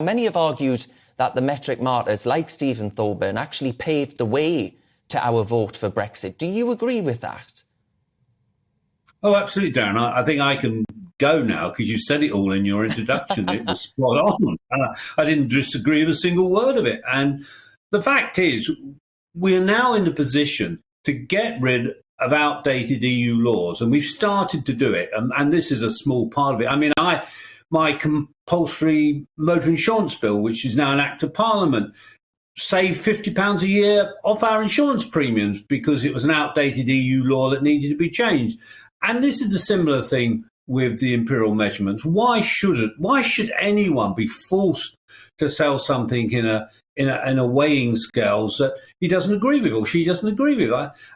Many have argued that the metric martyrs like Stephen Thorburn actually paved the way to our vote for Brexit. Do you agree with that? Oh, absolutely, Darren. I think I can go now because you said it all in your introduction. It was spot on. I didn't disagree with a single word of it. And the fact is, we are now in the position to get rid of outdated EU laws, and we've started to do it. And this is a small part of it. I mean, my compulsory motor insurance bill, which is now an Act of Parliament, saved £50 a year off our insurance premiums because it was an outdated EU law that needed to be changed. And this is a similar thing with the imperial measurements. Why should anyone be forced to sell something in a weighing scales that he doesn't agree with or she doesn't agree with?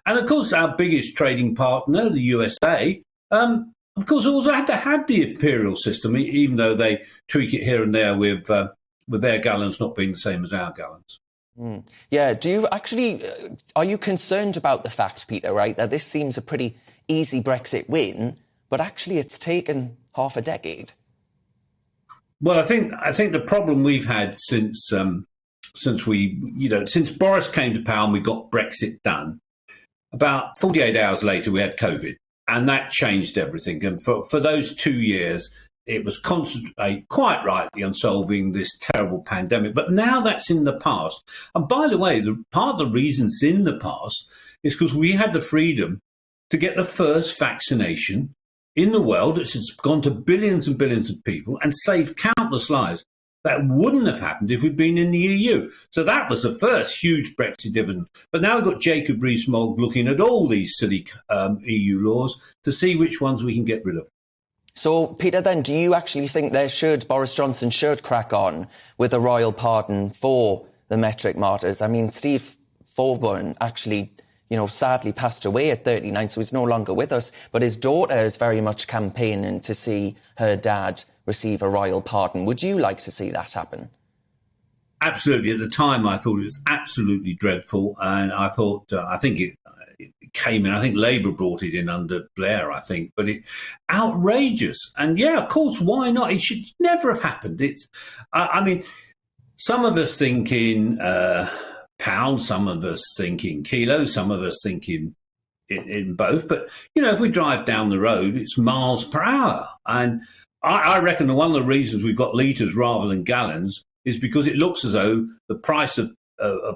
And of course, our biggest trading partner, the USA, of course, also had to have the imperial system, even though they tweak it here and there with their gallons not being the same as our gallons. Yeah. Do you actually, are you concerned about the fact, Peter, right, that this seems a pretty easy Brexit win, but actually it's taken half a decade? Well, I think the problem we've had since Boris came to power and we got Brexit done, about 48 hours later we had COVID, and that changed everything. And for those 2 years, it was concentrate quite rightly on solving this terrible pandemic. But now that's in the past. And by the way, part of the reason it's in the past is because we had the freedom to get the first vaccination in the world. It's gone to billions and billions of people and saved countless lives. That wouldn't have happened if we'd been in the EU. So that was the first huge Brexit dividend. But now we've got Jacob Rees-Mogg looking at all these silly EU laws to see which ones we can get rid of. So, Peter, then, do you actually think Boris Johnson should crack on with a royal pardon for the metric martyrs? I mean, Steve Thorburn actually, sadly passed away at 39, so he's no longer with us. But his daughter is very much campaigning to see her dad receive a royal pardon. Would you like to see that happen? Absolutely. At the time, I thought it was absolutely dreadful. And I think it came in, I think Labour brought it in under Blair, I think, but outrageous. And yeah, of course, why not? It should never have happened. I mean, some of us think in pounds, some of us think in kilos, some of us think in both. But, if we drive down the road, it's miles per hour. And I reckon that one of the reasons we've got litres rather than gallons is because it looks as though the price of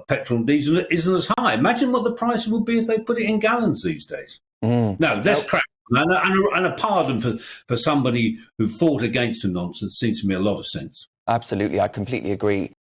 petrol and diesel isn't as high. Imagine what the price would be if they put it in gallons these days. No, that's crap. And a pardon for somebody who fought against the nonsense seems to me a lot of sense. Absolutely, I completely agree.